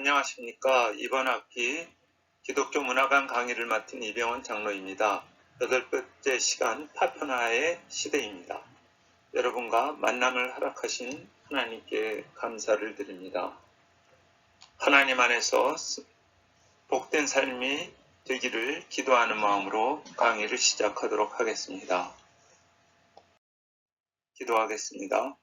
안녕하십니까. 이번 학기 기독교 문화관 강의를 맡은 이병헌 장로입니다. 8번째 시간 파편화의 시대입니다. 여러분과 만남을 허락하신 하나님께 감사를 드립니다. 하나님 안에서 복된 삶이 되기를 기도하는 마음으로 강의를 시작하도록 하겠습니다. 기도하겠습니다.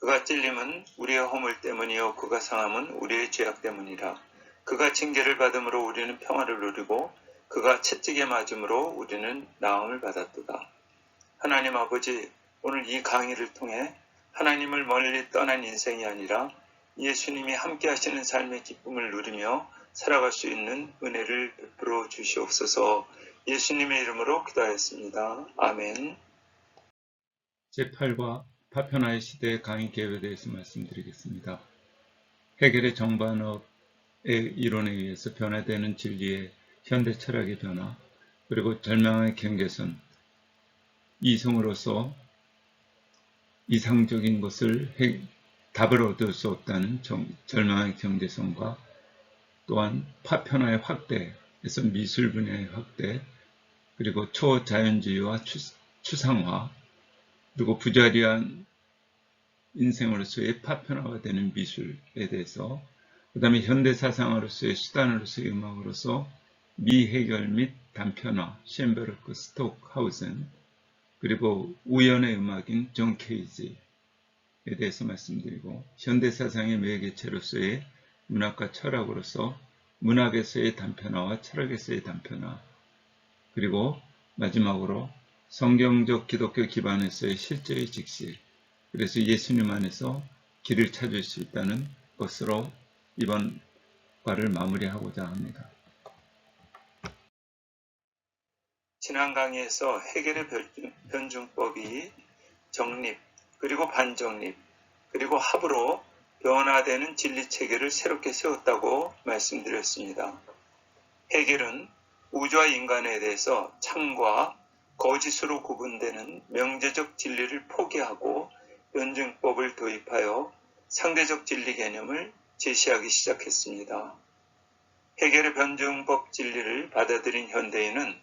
그가 찔림은 우리의 허물 때문이요 그가 상함은 우리의 죄악 때문이라. 그가 징계를 받음으로 우리는 평화를 누리고 그가 채찍에 맞음으로 우리는 나음을 받았도다. 하나님 아버지, 오늘 이 강의를 통해 하나님을 멀리 떠난 인생이 아니라 예수님이 함께 하시는 삶의 기쁨을 누리며 살아갈 수 있는 은혜를 베풀어 주시옵소서. 예수님의 이름으로 기도하였습니다. 아멘. 제8과 파편화의 시대의 강의 개요에 대해서 말씀드리겠습니다. 헤겔의 정반업의 이론에 의해서 변화되는 진리의 현대 철학의 변화, 그리고 절망의 경계선, 이성으로서 이상적인 것을 답을 얻을 수 없다는 절망의 경계선과 또한 파편화의 확대에서 미술 분야의 확대, 그리고 초자연주의와 추상화, 그리고 부자리한 인생으로서의 파편화가 되는 미술에 대해서, 그 다음에 현대사상으로서의 수단으로서의 음악으로서 미해결 및 단편화, 셴베르크, 스톡하우센, 그리고 우연의 음악인 존 케이지에 대해서 말씀드리고, 현대사상의 매개체로서의 문학과 철학으로서 문학에서의 단편화와 철학에서의 단편화, 그리고 마지막으로 성경적 기독교 기반에서의 실제의 직실, 그래서 예수님 안에서 길을 찾을 수 있다는 것으로 이번 과를 마무리하고자 합니다. 지난 강의에서 헤겔의 변증법이 정립, 그리고 반정립, 그리고 합으로 변화되는 진리체계를 새롭게 세웠다고 말씀드렸습니다. 헤겔은 우주와 인간에 대해서 참과 거짓으로 구분되는 명제적 진리를 포기하고 변증법을 도입하여 상대적 진리 개념을 제시하기 시작했습니다. 헤겔의 변증법 진리를 받아들인 현대인은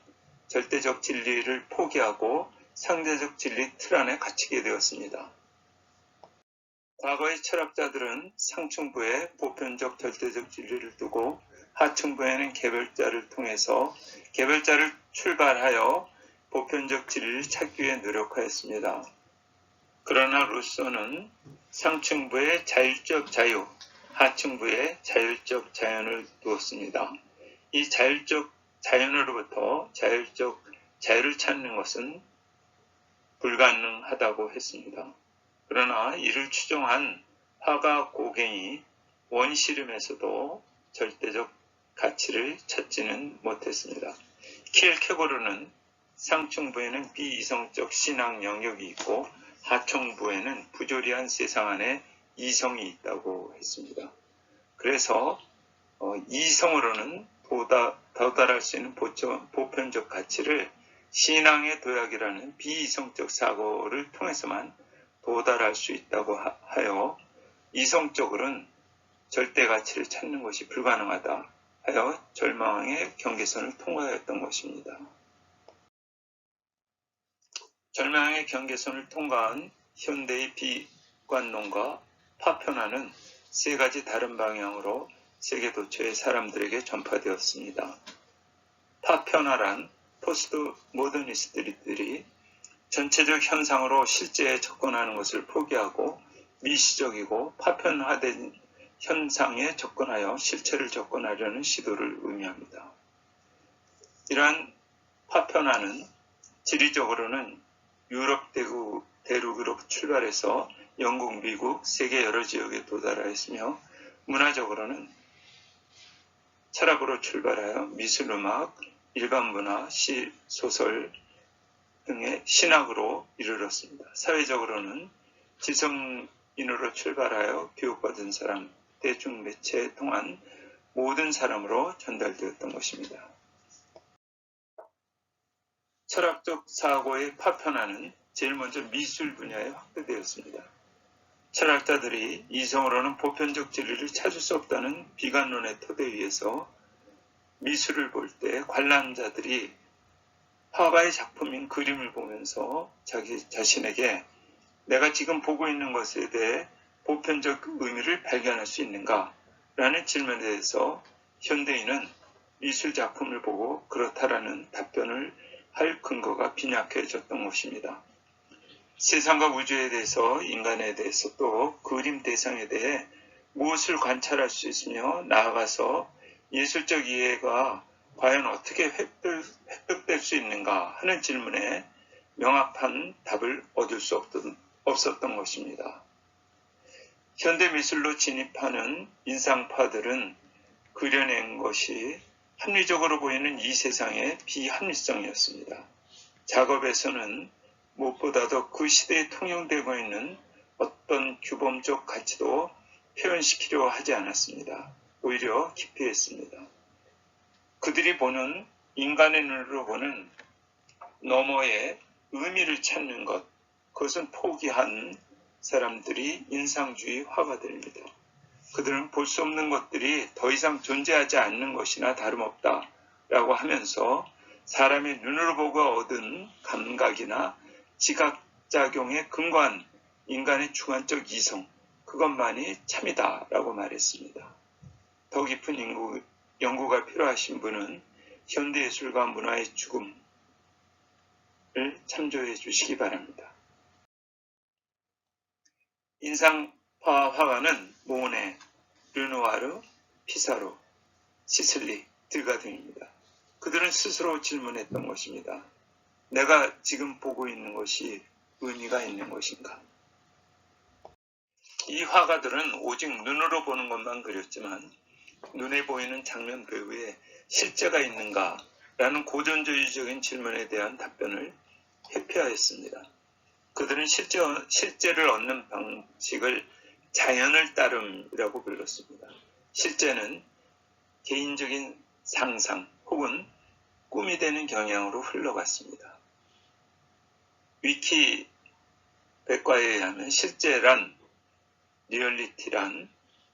절대적 진리를 포기하고 상대적 진리 틀 안에 갇히게 되었습니다. 과거의 철학자들은 상층부에 보편적 절대적 진리를 두고 하층부에는 개별자를 통해서 개별자를 출발하여 보편적 진리를 찾기 위해 노력하였습니다. 그러나 루소는 상층부에 자율적 자유, 하층부에 자율적 자연을 두었습니다. 이 자율적 자연으로부터 자율적 자유를 찾는 것은 불가능하다고 했습니다. 그러나 이를 추종한 화가 고갱이 원시름에서도 절대적 가치를 찾지는 못했습니다. 킬케고르는 상층부에는 비이성적 신앙 영역이 있고 하층부에는 부조리한 세상 안에 이성이 있다고 했습니다. 그래서 이성으로는 도달할 수 있는 보편적 가치를 신앙의 도약이라는 비이성적 사고를 통해서만 도달할 수 있다고 하여 이성적으로는 절대 가치를 찾는 것이 불가능하다 하여 절망의 경계선을 통과하였던 것입니다. 절망의 경계선을 통과한 현대의 비관론과 파편화는 세 가지 다른 방향으로 세계 도처의 사람들에게 전파되었습니다. 파편화란 포스트 모더니스트들이 전체적 현상으로 실제에 접근하는 것을 포기하고 미시적이고 파편화된 현상에 접근하여 실체를 접근하려는 시도를 의미합니다. 이러한 파편화는 지리적으로는 유럽 대륙으로 출발해서 영국, 미국, 세계 여러 지역에 도달하였으며 문화적으로는 철학으로 출발하여 미술, 음악, 일반 문화, 시, 소설 등의 신학으로 이르렀습니다. 사회적으로는 지성인으로 출발하여 교육받은 사람, 대중매체에 통한 모든 사람으로 전달되었던 것입니다. 철학적 사고의 파편화는 제일 먼저 미술 분야에 확대되었습니다. 철학자들이 이성으로는 보편적 진리를 찾을 수 없다는 비관론의 토대 위에서 미술을 볼 때 관람자들이 화가의 작품인 그림을 보면서 자기 자신에게 내가 지금 보고 있는 것에 대해 보편적 의미를 발견할 수 있는가? 라는 질문에 대해서 현대인은 미술 작품을 보고 그렇다라는 답변을 할 근거가 빈약해졌던 것입니다. 세상과 우주에 대해서, 인간에 대해서, 또 그림 대상에 대해 무엇을 관찰할 수 있으며 나아가서 예술적 이해가 과연 어떻게 획득될 수 있는가 하는 질문에 명확한 답을 얻을 수 없었던 것입니다. 현대미술로 진입하는 인상파들은 그려낸 것이 합리적으로 보이는 이 세상의 비합리성이었습니다. 작업에서는 무엇보다도 그 시대에 통용되고 있는 어떤 규범적 가치도 표현시키려 하지 않았습니다. 오히려 기피했습니다. 그들이 보는 인간의 눈으로 보는 너머의 의미를 찾는 것, 그것은 포기한 사람들이 인상주의 화가들입니다. 그들은 볼 수 없는 것들이 더 이상 존재하지 않는 것이나 다름없다 라고 하면서 사람의 눈으로 보고 얻은 감각이나 지각작용에 근거한 인간의 주관적 이성, 그것만이 참이다 라고 말했습니다. 더 깊은 연구가 필요하신 분은 현대예술과 문화의 죽음을 참조해 주시기 바랍니다. 인상파 화가는 모네, 르누아르, 피사로, 시슬리, 드가 등입니다. 그들은 스스로 질문했던 것입니다. 내가 지금 보고 있는 것이 의미가 있는 것인가? 이 화가들은 오직 눈으로 보는 것만 그렸지만 눈에 보이는 장면 배후에 실제가 있는가? 라는 고전주의적인 질문에 대한 답변을 회피하였습니다. 그들은 실제를 얻는 방식을 자연을 따름이라고 불렀습니다. 실제는 개인적인 상상 혹은 꿈이 되는 경향으로 흘러갔습니다. 위키 백과에 의하면 실제란, 리얼리티란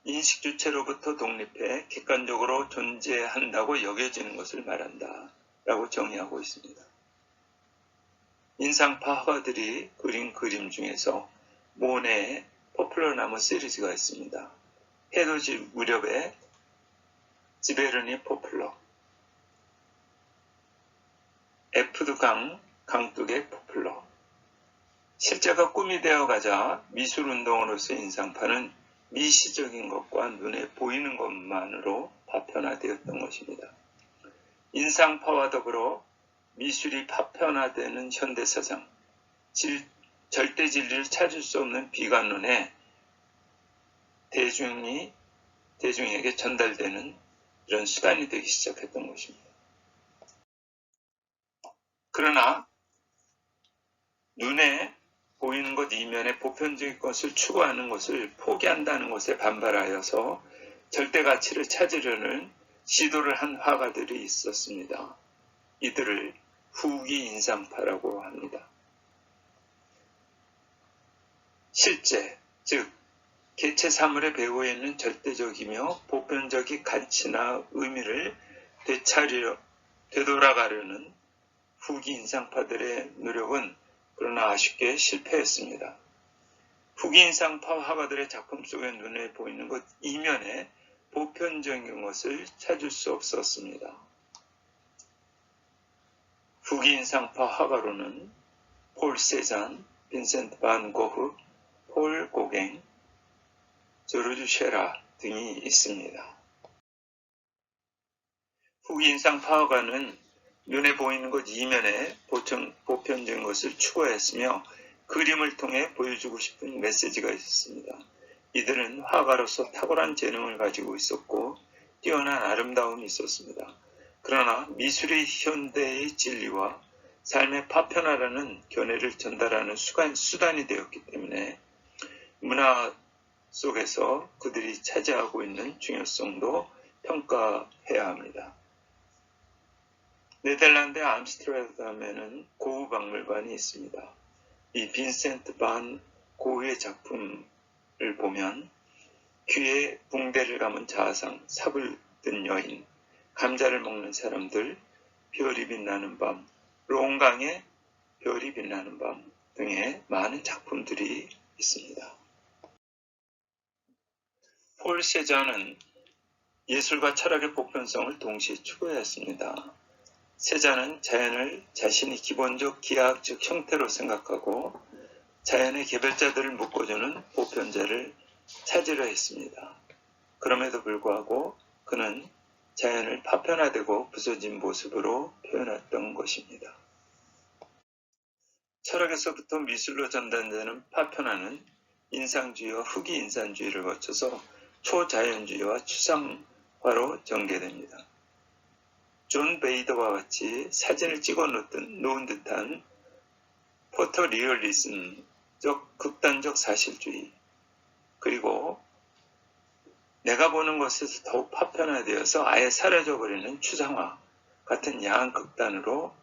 인식 주체로부터 독립해 객관적으로 존재한다고 여겨지는 것을 말한다 라고 정의하고 있습니다. 인상파 화가들이 그린 그림 중에서 모네의 포플러 나무 시리즈가 있습니다. 해돋이 무렵에 지베르니 포플러, 에프드 강둑의 포플러. 실제가 꿈이 되어가자 미술운동으로서 인상파는 미시적인 것과 눈에 보이는 것만으로 파편화되었던 것입니다. 인상파와 더불어 미술이 파편화되는 현대사상, 절대 진리를 찾을 수 없는 비관론에 대중에게 전달되는 이런 수단이 되기 시작했던 것입니다. 그러나 눈에 보이는 것 이면에 보편적인 것을 추구하는 것을 포기한다는 것에 반발하여서 절대 가치를 찾으려는 시도를 한 화가들이 있었습니다. 이들을 후기 인상파라고 합니다. 실제, 즉 개체 사물의 배후에 있는 절대적이며 보편적인 가치나 의미를 되돌아가려는 후기 인상파들의 노력은 그러나 아쉽게 실패했습니다. 후기 인상파 화가들의 작품 속에 눈에 보이는 것 이면에 보편적인 것을 찾을 수 없었습니다. 후기 인상파 화가로는 폴 세잔, 빈센트 반 고흐, 폴 고갱, 조르주 쉐라 등이 있습니다. 후기 인상파 화가는 눈에 보이는 것 이면에 보편적인 것을 추구했으며 그림을 통해 보여주고 싶은 메시지가 있었습니다. 이들은 화가로서 탁월한 재능을 가지고 있었고 뛰어난 아름다움이 있었습니다. 그러나 미술이 현대의 진리와 삶의 파편화라는 견해를 전달하는 수단이 되었기 때문에 문화 속에서 그들이 차지하고 있는 중요성도 평가해야 합니다. 네덜란드 암스테르담에는 고흐 박물관이 있습니다. 이 빈센트 반 고흐의 작품 보면 귀에 붕대를 감은 자아상, 삽을 든 여인, 감자를 먹는 사람들, 별이 빛나는 밤, 롱강의 별이 빛나는 밤 등의 많은 작품들이 있습니다. 폴 세자는 예술과 철학의 보편성을 동시에 추구했습니다. 세자는 자연을 자신이 기본적 기하학적 형태로 생각하고 자연의 개별자들을 묶어주는 보편자를 찾으려 했습니다. 그럼에도 불구하고 그는 자연을 파편화되고 부서진 모습으로 표현했던 것입니다. 철학에서부터 미술로 전달되는 파편화는 인상주의와 후기 인상주의를 거쳐서 초자연주의와 추상화로 전개됩니다. 존 베이더와 같이 사진을 찍어 놓은 듯한 포토리얼리즘적 극단적 사실주의, 그리고 내가 보는 것에서 더욱 파편화되어서 아예 사라져버리는 추상화 같은 양극단으로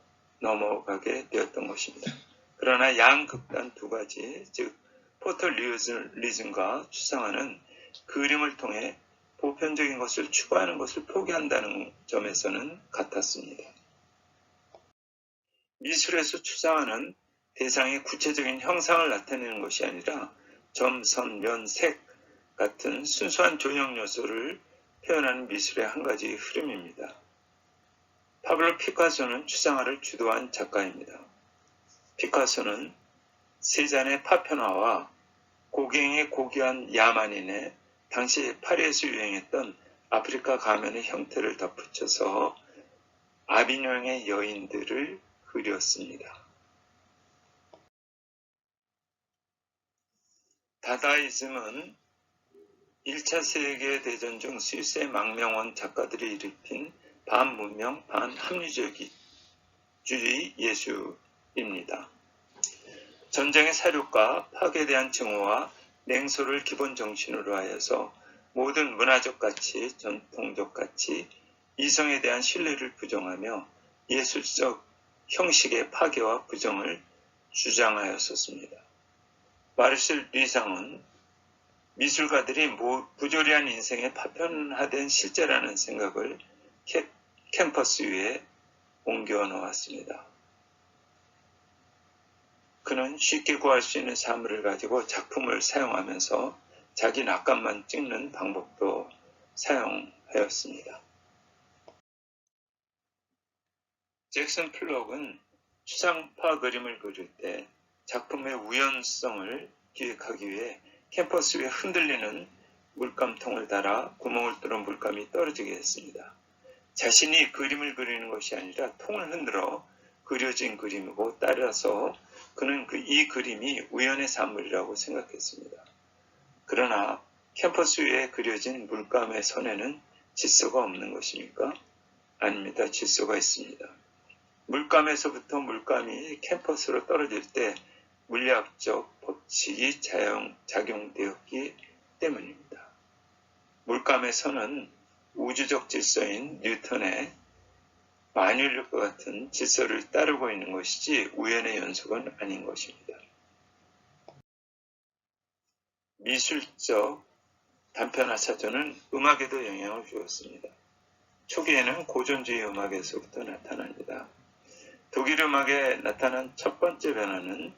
넘어가게 되었던 것입니다. 그러나 양극단 두 가지, 즉 포토리얼리즘과 추상화는 그림을 통해 보편적인 것을 추구하는 것을 포기한다는 점에서는 같았습니다. 미술에서 추상화는 대상의 구체적인 형상을 나타내는 것이 아니라 점, 선, 면, 색 같은 순수한 조형 요소를 표현하는 미술의 한 가지 흐름입니다. 파블로 피카소는 추상화를 주도한 작가입니다. 피카소는 세잔의 파편화와 고갱의 고귀한 야만인의 당시 파리에서 유행했던 아프리카 가면의 형태를 덧붙여서 아비뇽의 여인들을 그렸습니다. 다다이즘은 1차 세계대전 중 스위스의 망명원 작가들이 일으킨 반문명, 반합리주의 예술입니다. 전쟁의 사륙과 파괴에 대한 증오와 냉소를 기본 정신으로 하여서 모든 문화적 가치, 전통적 가치, 이성에 대한 신뢰를 부정하며 예술적 형식의 파괴와 부정을 주장하였었습니다. 마르셀 리상은 미술가들이 부조리한 인생의 파편화된 실제라는 생각을 캔버스 위에 옮겨 놓았습니다. 그는 쉽게 구할 수 있는 사물을 가지고 작품을 사용하면서 자기 낙감만 찍는 방법도 사용하였습니다. 잭슨 플록은 추상파 그림을 그릴 때 작품의 우연성을 기획하기 위해 캔버스 위에 흔들리는 물감통을 달아 구멍을 뚫어 물감이 떨어지게 했습니다. 자신이 그림을 그리는 것이 아니라 통을 흔들어 그려진 그림이고 따라서 그는 이 그림이 우연의 산물이라고 생각했습니다. 그러나 캔버스 위에 그려진 물감의 선에는 질서가 없는 것입니까? 아닙니다. 질서가 있습니다. 물감에서부터 물감이 캔버스로 떨어질 때 물리학적 법칙이 작용되었기 때문입니다. 물감의 선은 우주적 질서인 뉴턴의 만유인력과 같은 질서를 따르고 있는 것이지 우연의 연속은 아닌 것입니다. 미술적 단편화 사조는 음악에도 영향을 주었습니다. 초기에는 고전주의 음악에서부터 나타납니다. 독일 음악에 나타난 첫 번째 변화는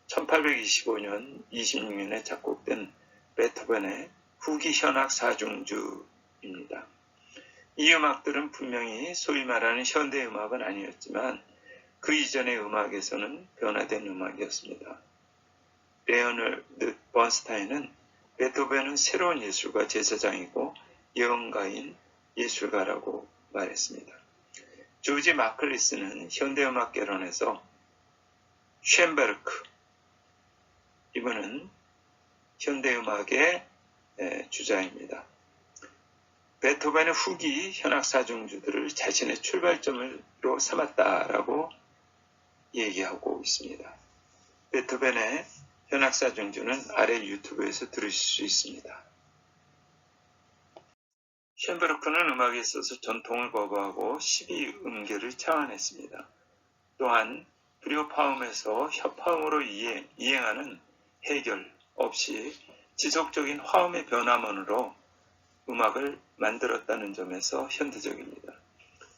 1825년 26년에 작곡된 베토벤의 후기 현악 사중주입니다. 이 음악들은 분명히 소위 말하는 현대 음악은 아니었지만 그 이전의 음악에서는 변화된 음악이었습니다. 레오나르드 번스타인은 베토벤은 새로운 예술가 제사장이고 예언가인 예술가라고 말했습니다. 조지 마클리스는 현대음악 개론에서 쉔베르크, 이분은 현대음악의 주자입니다. 베토벤의 후기 현악사중주들을 자신의 출발점으로 삼았다라고 얘기하고 있습니다. 베토벤의 현악사중주는 아래 유튜브에서 들으실 수 있습니다. 쉔베르크는 음악에 있어서 전통을 거부하고 12음계를 창안했습니다. 또한 불효파음에서 협파음으로 이행하는 해결 없이 지속적인 화음의 변화만으로 음악을 만들었다는 점에서 현대적입니다.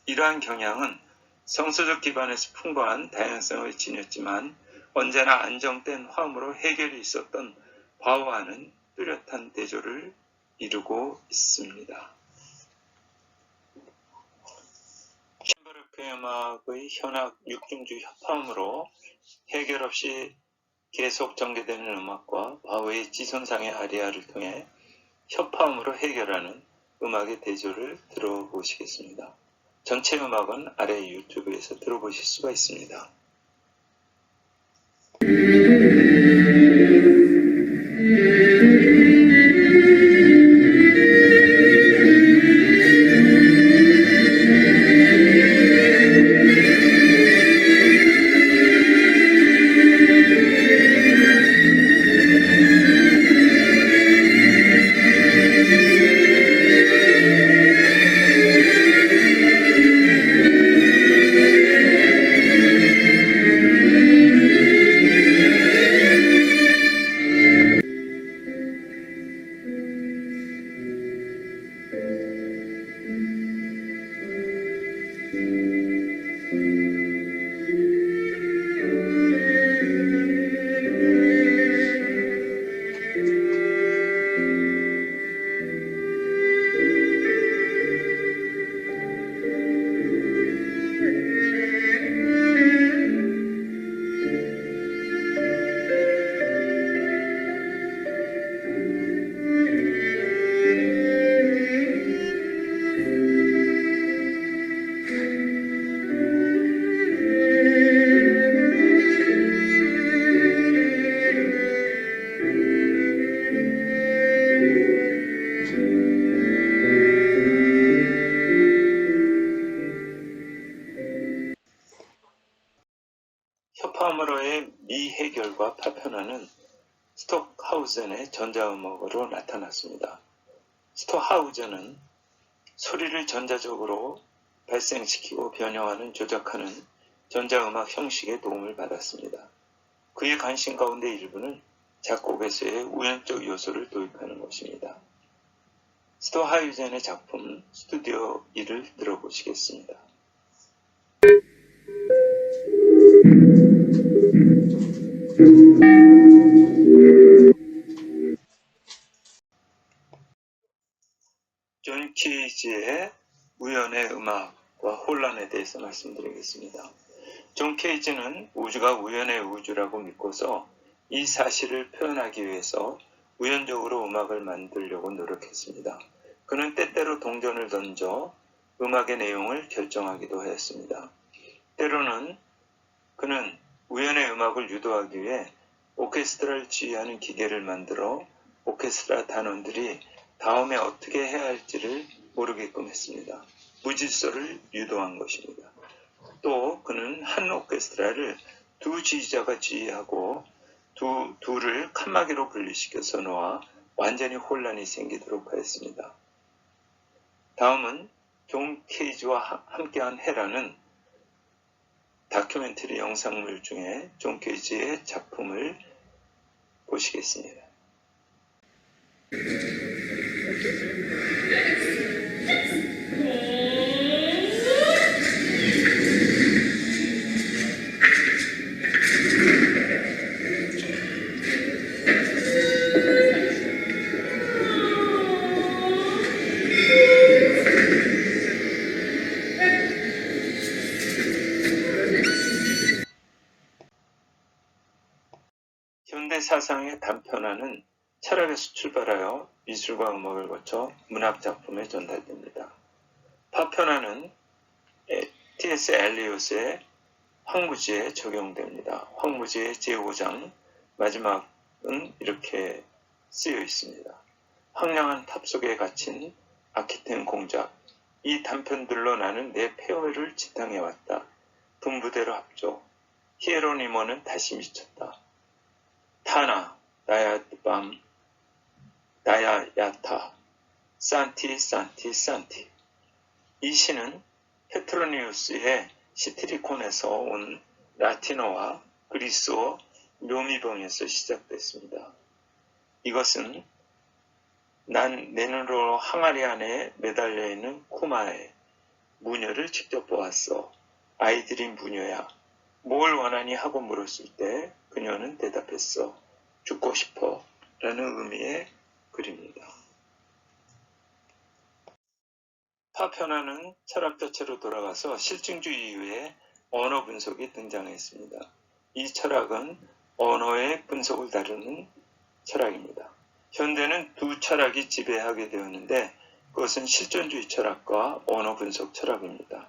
이러한 경향은 성서적 기반에서 풍부한 다양성을 지녔지만 언제나 안정된 화음으로 해결이 있었던 바우와는 뚜렷한 대조를 이루고 있습니다. 챈베르크의 음악의 현악 6중주 협화음으로 해결 없이 계속 전개되는 음악과 바우의 지손상의 아리아를 통해 협화음으로 해결하는 음악의 대조를 들어보시겠습니다. 전체 음악은 아래 유튜브에서 들어보실 수가 있습니다. 협화음으로의 미해결과 파편화는 스톡하우젠의 전자음악으로 나타났습니다. 스톡하우젠은 소리를 전자적으로 발생시키고 변형하는 조작하는 전자음악 형식의 도움을 받았습니다. 그의 관심 가운데 일부는 작곡에서의 우연적 요소를 도입하는 것입니다. 스톡하우젠의 작품 스튜디오 1을 들어보시겠습니다. 존 케이지의 우연의 음악과 혼란에 대해서 말씀드리겠습니다. 존 케이지는 우주가 우연의 우주라고 믿고서 이 사실을 표현하기 위해서 우연적으로 음악을 만들려고 노력했습니다. 그는 때때로 동전을 던져 음악의 내용을 결정하기도 하였습니다. 때로는 그는 우연의 음악을 유도하기 위해 오케스트라를 지휘하는 기계를 만들어 오케스트라 단원들이 다음에 어떻게 해야 할지를 모르게끔 했습니다. 무질서를 유도한 것입니다. 또 그는 한 오케스트라를 두 지휘자가 지휘하고 둘을 칸막이로 분리시켜서 놓아 완전히 혼란이 생기도록 하였습니다. 다음은 존 케이지와 함께한 헤라는 다큐멘터리 영상물 중에 존 케이지의 작품을 보시겠습니다. 현대 사상의 단편화는 철학에서 출발하여 미술과 음악을 거쳐 문학 작품에 전달됩니다. 파편화는 T.S. 엘리엇의 황무지에 적용됩니다. 황무지의 제5장 마지막은 이렇게 쓰여 있습니다. 황량한 탑 속에 갇힌 아키텐 공작, 이 단편들로 나는 내 폐허를 지탕해왔다. 분부대로 합조, 히에로니모는 다시 미쳤다. 타나, 다야밤, 다야야타, 산티, 산티, 산티. 이 시는 페트로니우스의 시트리콘에서 온 라틴어와 그리스어 묘미봉에서 시작됐습니다. 이것은 난 내 눈으로 항아리 안에 매달려 있는 쿠마의 무녀를 직접 보았어. 아이들이 무녀야. 뭘 원하니 하고 물었을 때 그녀는 대답했어. 죽고 싶어. 라는 의미의 글입니다. 파편화는 철학 자체로 돌아가서 실증주의 이후에 언어 분석이 등장했습니다. 이 철학은 언어의 분석을 다루는 철학입니다. 현대는 두 철학이 지배하게 되었는데 그것은 실존주의 철학과 언어 분석 철학입니다.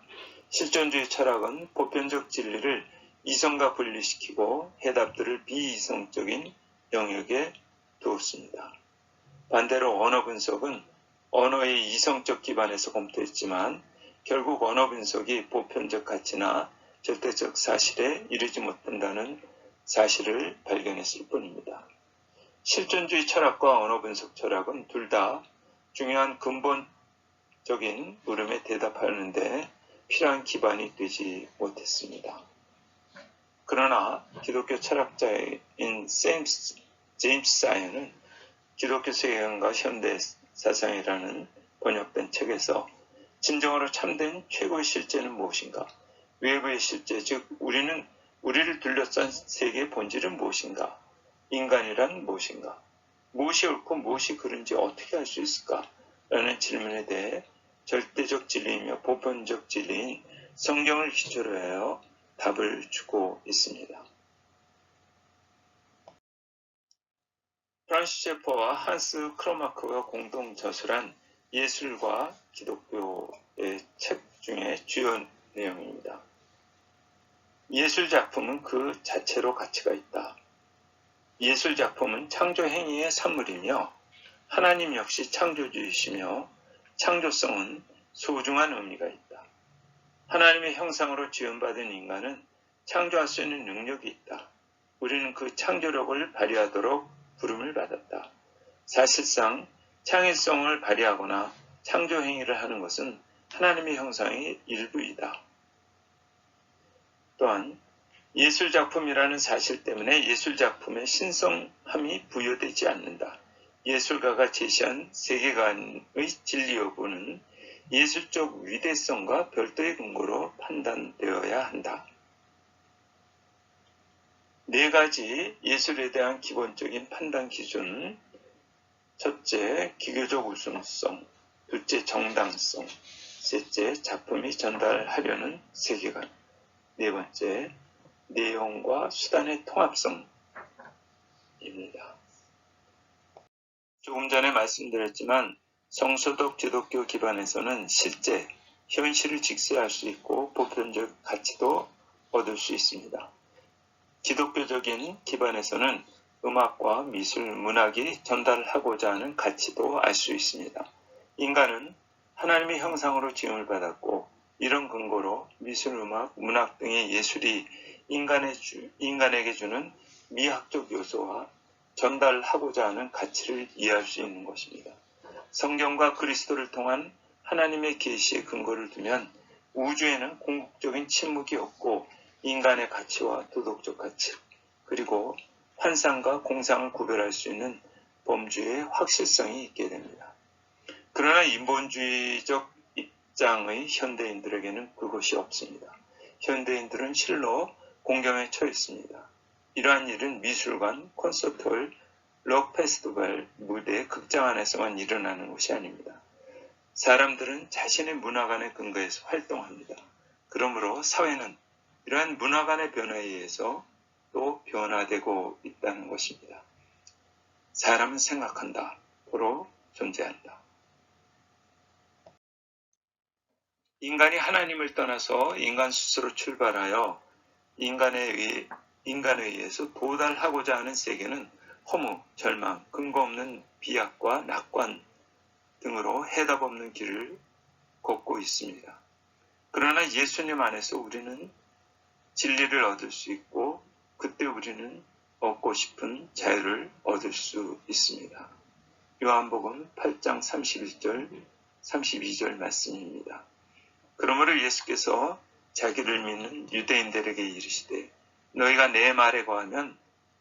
실존주의 철학은 보편적 진리를 이성과 분리시키고 해답들을 비이성적인 영역에 두었습니다. 반대로 언어 분석은 언어의 이성적 기반에서 검토했지만 결국 언어 분석이 보편적 가치나 절대적 사실에 이르지 못한다는 사실을 발견했을 뿐입니다. 실존주의 철학과 언어 분석 철학은 둘 다 중요한 근본적인 물음에 대답하는데 필요한 기반이 되지 못했습니다. 그러나 기독교 철학자인 제임스 사이언은 기독교 세계관과 현대 사상이라는 번역된 책에서 진정으로 참된 최고의 실제는 무엇인가? 외부의 실제, 즉 우리를 둘러싼 세계의 본질은 무엇인가? 인간이란 무엇인가? 무엇이 옳고 무엇이 그른지 어떻게 알 수 있을까? 라는 질문에 대해 절대적 진리이며 보편적 진리인 성경을 기초로 하여 답을 주고 있습니다. 프란시스 셰퍼와 한스 크로마크가 공동 저술한 예술과 기독교의 책 중에 주요 내용입니다. 예술 작품은 그 자체로 가치가 있다. 예술 작품은 창조 행위의 산물이며 하나님 역시 창조주이시며 창조성은 소중한 의미가 있다. 하나님의 형상으로 지음받은 인간은 창조할 수 있는 능력이 있다. 우리는 그 창조력을 발휘하도록 부름을 받았다. 사실상 창의성을 발휘하거나 창조 행위를 하는 것은 하나님의 형상의 일부이다. 또한 예술작품이라는 사실 때문에 예술작품에 신성함이 부여되지 않는다. 예술가가 제시한 세계관의 진리 여부는 예술적 위대성과 별도의 근거로 판단되어야 한다. 네 가지 예술에 대한 기본적인 판단 기준은 첫째, 기교적 우수성, 둘째, 정당성, 셋째, 작품이 전달하려는 세계관, 네 번째, 내용과 수단의 통합성입니다. 조금 전에 말씀드렸지만 성서적 기독교 기반에서는 실제, 현실을 직시할 수 있고 보편적 가치도 얻을 수 있습니다. 기독교적인 기반에서는 음악과 미술, 문학이 전달하고자 하는 가치도 알 수 있습니다. 인간은 하나님의 형상으로 지음을 받았고 이런 근거로 미술, 음악, 문학 등의 예술이 인간에게 주는 미학적 요소와 전달하고자 하는 가치를 이해할 수 있는 것입니다. 성경과 그리스도를 통한 하나님의 계시의 근거를 두면 우주에는 궁극적인 침묵이 없고 인간의 가치와 도덕적 가치, 그리고 환상과 공상을 구별할 수 있는 범주의 확실성이 있게 됩니다. 그러나 인본주의적 입장의 현대인들에게는 그것이 없습니다. 현대인들은 실로 공경에 처했습니다. 이러한 일은 미술관, 콘서트홀, 록 페스티벌, 무대, 극장 안에서만 일어나는 것이 아닙니다. 사람들은 자신의 문화관에 근거해서 활동합니다. 그러므로 사회는 이러한 문화관의 변화에 의해서 또 변화되고 있다는 것입니다. 사람은 생각한다. 도로 존재한다. 인간이 하나님을 떠나서 인간 스스로 출발하여 인간에 의해서 도달하고자 하는 세계는 허무, 절망, 근거 없는 비약과 낙관 등으로 해답 없는 길을 걷고 있습니다. 그러나 예수님 안에서 우리는 진리를 얻을 수 있고 그때 우리는 얻고 싶은 자유를 얻을 수 있습니다. 요한복음 8장 31절, 32절 말씀입니다. 그러므로 예수께서 자기를 믿는 유대인들에게 이르시되 너희가 내 말에 거하면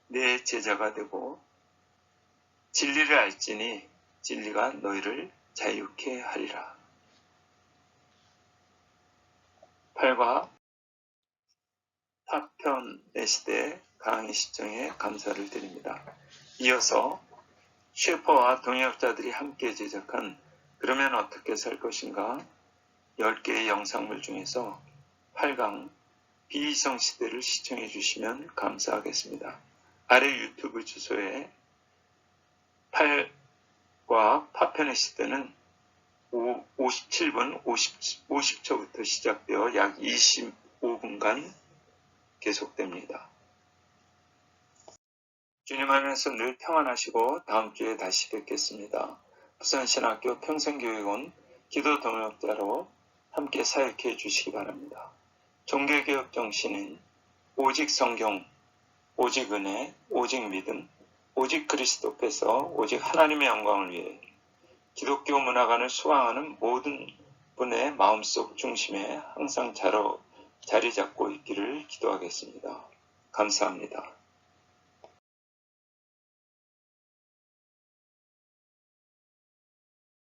내 제자가 되고 진리를 알지니 진리가 너희를 자유케 하리라. 8과 파편의 시대 강의 시청에 감사를 드립니다. 이어서 셰퍼와 동역자들이 함께 제작한 그러면 어떻게 살 것인가 10개의 영상물 중에서 8강 비이성 시대를 시청해 주시면 감사하겠습니다. 아래 유튜브 주소에 8과 파편의 시대는 57분 50초부터 시작되어 약 25분간 계속됩니다. 주님 안에서 늘 평안하시고 다음 주에 다시 뵙겠습니다. 부산신학교 평생교육원 기도 동역자로 함께 사역해 주시기 바랍니다. 종교개혁 정신은 오직 성경, 오직 은혜, 오직 믿음, 오직 그리스도께서 오직 하나님의 영광을 위해 기독교 문화관을 수강하는 모든 분의 마음속 중심에 항상 자리 잡고 있기를 기도하겠습니다. 감사합니다.